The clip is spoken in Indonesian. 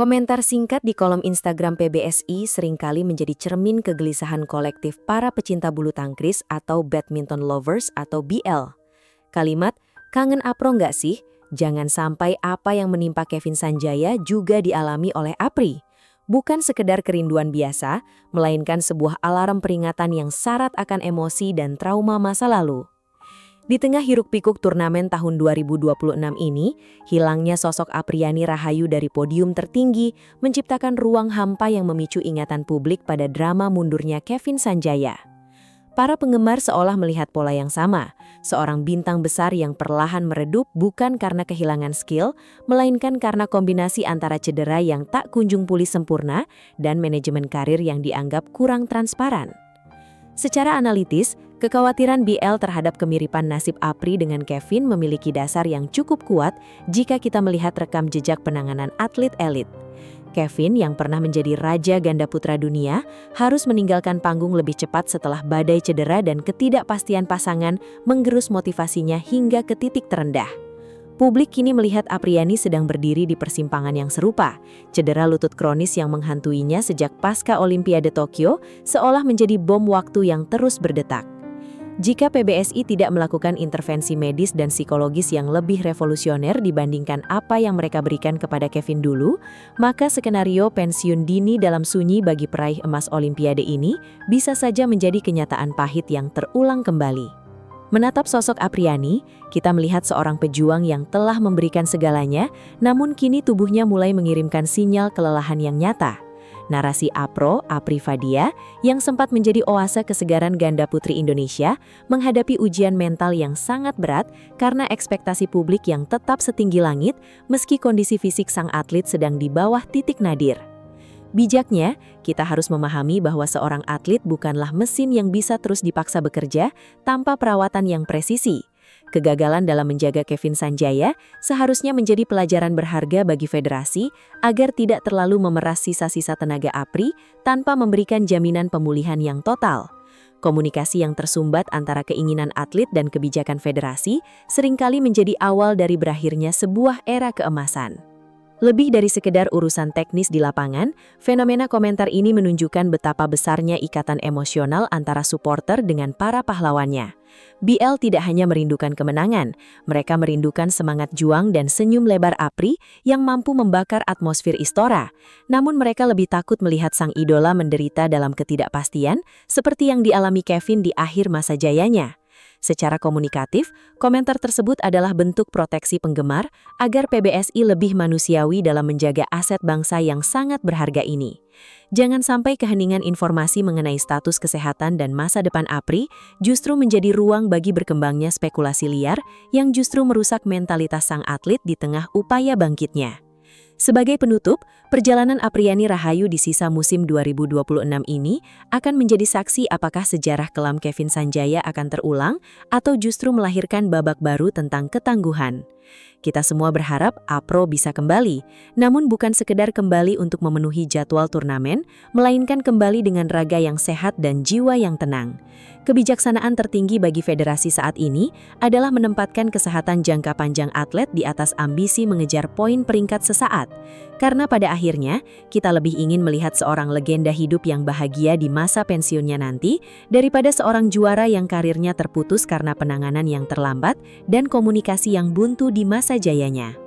Komentar singkat di kolom Instagram PBSI seringkali menjadi cermin kegelisahan kolektif para pecinta bulu tangkis atau badminton lovers atau BL. Kalimat, "Kangen Apro nggak sih? Jangan sampai apa yang menimpa Kevin Sanjaya juga dialami oleh Apri." Bukan sekedar kerinduan biasa, melainkan sebuah alarm peringatan yang syarat akan emosi dan trauma masa lalu. Di tengah hiruk-pikuk turnamen tahun 2026 ini, hilangnya sosok Apriani Rahayu dari podium tertinggi menciptakan ruang hampa yang memicu ingatan publik pada drama mundurnya Kevin Sanjaya. Para penggemar seolah melihat pola yang sama, seorang bintang besar yang perlahan meredup bukan karena kehilangan skill, melainkan karena kombinasi antara cedera yang tak kunjung pulih sempurna dan manajemen karir yang dianggap kurang transparan. Secara analitis, kekhawatiran BL terhadap kemiripan nasib Apri dengan Kevin memiliki dasar yang cukup kuat jika kita melihat rekam jejak penanganan atlet elit. Kevin yang pernah menjadi raja ganda putra dunia harus meninggalkan panggung lebih cepat setelah badai cedera dan ketidakpastian pasangan menggerus motivasinya hingga ke titik terendah. Publik kini melihat Apriani sedang berdiri di persimpangan yang serupa. Cedera lutut kronis yang menghantuinya sejak pasca Olimpiade Tokyo seolah menjadi bom waktu yang terus berdetak. Jika PBSI tidak melakukan intervensi medis dan psikologis yang lebih revolusioner dibandingkan apa yang mereka berikan kepada Kevin dulu, maka skenario pensiun dini dalam sunyi bagi peraih emas Olimpiade ini bisa saja menjadi kenyataan pahit yang terulang kembali. Menatap sosok Apriani, kita melihat seorang pejuang yang telah memberikan segalanya, namun kini tubuhnya mulai mengirimkan sinyal kelelahan yang nyata. Narasi Apri Fadia, yang sempat menjadi oase kesegaran ganda putri Indonesia, menghadapi ujian mental yang sangat berat karena ekspektasi publik yang tetap setinggi langit meski kondisi fisik sang atlet sedang di bawah titik nadir. Bijaknya, kita harus memahami bahwa seorang atlet bukanlah mesin yang bisa terus dipaksa bekerja tanpa perawatan yang presisi. Kegagalan dalam menjaga Kevin Sanjaya seharusnya menjadi pelajaran berharga bagi federasi agar tidak terlalu memeras sisa-sisa tenaga Apri tanpa memberikan jaminan pemulihan yang total. Komunikasi yang tersumbat antara keinginan atlet dan kebijakan federasi seringkali menjadi awal dari berakhirnya sebuah era keemasan. Lebih dari sekedar urusan teknis di lapangan, fenomena komentar ini menunjukkan betapa besarnya ikatan emosional antara supporter dengan para pahlawannya. BL tidak hanya merindukan kemenangan, mereka merindukan semangat juang dan senyum lebar Apri yang mampu membakar atmosfer Istora. Namun mereka lebih takut melihat sang idola menderita dalam ketidakpastian, seperti yang dialami Kevin di akhir masa jayanya. Secara komunikatif, komentar tersebut adalah bentuk proteksi penggemar agar PBSI lebih manusiawi dalam menjaga aset bangsa yang sangat berharga ini. Jangan sampai keheningan informasi mengenai status kesehatan dan masa depan Apri justru menjadi ruang bagi berkembangnya spekulasi liar yang justru merusak mentalitas sang atlet di tengah upaya bangkitnya. Sebagai penutup, perjalanan Apriani Rahayu di sisa musim 2026 ini akan menjadi saksi apakah sejarah kelam Kevin Sanjaya akan terulang atau justru melahirkan babak baru tentang ketangguhan. Kita semua berharap Apro bisa kembali, namun bukan sekedar kembali untuk memenuhi jadwal turnamen, melainkan kembali dengan raga yang sehat dan jiwa yang tenang. Kebijaksanaan tertinggi bagi federasi saat ini adalah menempatkan kesehatan jangka panjang atlet di atas ambisi mengejar poin peringkat sesaat. Karena pada akhirnya, kita lebih ingin melihat seorang legenda hidup yang bahagia di masa pensiunnya nanti, daripada seorang juara yang karirnya terputus karena penanganan yang terlambat dan komunikasi yang buntu di masa jayanya.